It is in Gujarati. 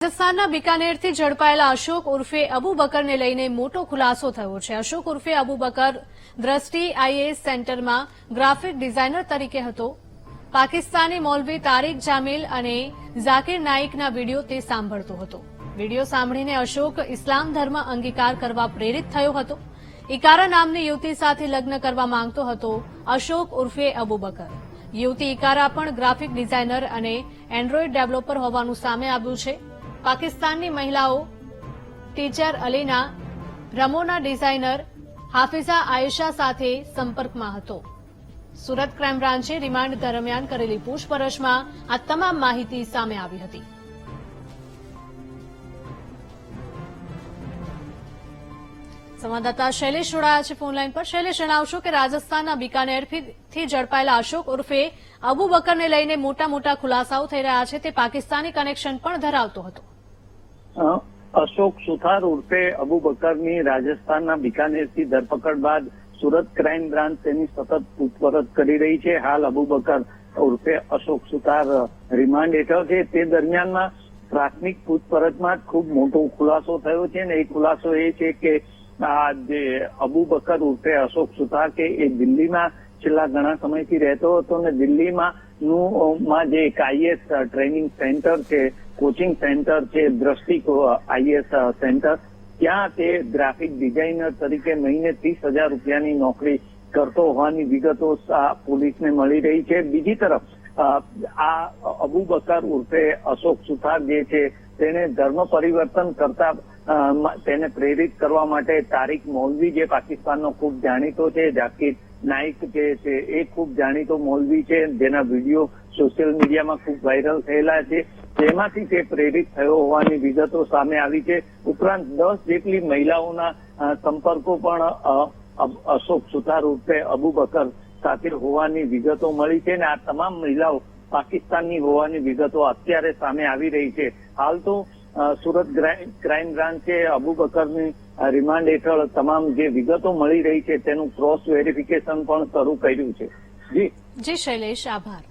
રાજસ્થાનના બિકાનેરથી ઝડપાયેલા અશોક ઉર્ફે અબુ બકરને લઈને મોટો ખુલાસો થયો છે. અશોક ઉર્ફે અબુ બકર દ્રષ્ટિ આઈએએસ સેન્ટરમાં ગ્રાફિક ડિઝાઇનર તરીકે હતો. પાકિસ્તાની મૌલવી તારિક જામિલ અને ઝાકિર નાઇકના વિડીયો તે સાંભળતો હતો. વિડીયો સાંભળીને અશોક ઇસ્લામ ધર્મ અંગીકાર કરવા પ્રેરિત થયો હતો. ઇકારા નામની યુવતી સાથે લગ્ન કરવા માંગતો હતો અશોક ઉર્ફે અબુ બકર. યુવતી ઇકારા પણ ગ્રાફિક ડિઝાઇનર અને એન્ડ્રોઇડ ડેવલપર હોવાનું સામે આવ્યું છે. પાકિસ્તાનની મહિલાઓ ટીચર અલીના રમોના ડિઝાઇનર હાફિઝા આયેશા સાથે સંપર્કમાં હતો. સુરત ક્રાઇમ બ્રાન્ચે રિમાન્ડ દરમિયાન કરેલી પૂછપરછમાં આ તમામ માહિતી સામે આવી હતી. સંવાદદાતા શૈલેષ જોડાયા છે ફોનલાઈન પર. શૈલેષ, જણાવશો કે રાજસ્થાનના બિકાનેરથી ઝડપાયેલા અશોક ઉર્ફે અબુ બકરને લઈને મોટા ખુલાસાઓ થઈ રહ્યા છે. તે પાકિસ્તાની કનેક્શન પણ ધરાવતો હતો. અશોક સુથાર ઉર્ફે અબુ બકરની રાજસ્થાનના બિકાનેરથી ધરપકડ બાદ સુરત ક્રાઇમ બ્રાન્ચ તેની સતત પૂછપરછ કરી રહી છે. હાલ અબુ બકર ઉર્ફે અશોક સુથાર રિમાન્ડ હેઠળ છે. તે દરમિયાનમાં પ્રાથમિક પૂછપરછમાં જ ખૂબ મોટો ખુલાસો થયો છે અને એ ખુલાસો એ છે કે આ જે અબુ બકર ઉર્ફે અશોક સુથાર કે એ દિલ્હીમાં છેલ્લા ઘણા સમયથી રહેતો હતો અને દિલ્હીમાં જે એક આઈએસ ટ્રેનિંગ સેન્ટર છે, કોચિંગ સેન્ટર છે, દ્રષ્ટિ આઈએસ સેન્ટર, ત્યાં તે ગ્રાફિક ડિઝાઇનર તરીકે મહિને 30,000 રૂપિયાની નોકરી કરતો હોવાની વિગતો પોલીસને મળી રહી છે. બીજી તરફ આ અબુ બકર ઉર્ફે અશોક સુથાર જે છે તેને ધર્મ પરિવર્તન કરતા તેને પ્રેરિત કરવા માટે તારિક મૌલવી જે પાકિસ્તાનનો ખૂબ જાણીતો છે, ઝાકિર નાઇક જે છે એ ખૂબ જાણીતો મૌલવી છે, જેના વિડીયો સોશિયલ મીડિયામાં ખૂબ વાયરલ થયેલા છે, તેમાંથી તે પ્રેરિત થયો હોવાની વિગતો સામે આવી છે. ઉપરાંત 10 જેટલી મહિલાઓના સંપર્કો પણ અશોક સુથાર ઉર્ફે અબુ બકર સાથે હોવાની વિગતો મળી છે અને આ તમામ મહિલાઓ પાકિસ્તાનની હોવાની વિગતો અત્યારે સામે આવી રહી છે. હાલ તો સુરત ક્રાઇમ બ્રાન્ચે અબુ બકરની રિમાન્ડ હેઠળ તમામ જે વિગતો મળી રહી છે તેનું ક્રોસ વેરિફિકેશન પણ શરૂ કર્યું છે. જી શૈલેષ, આભાર.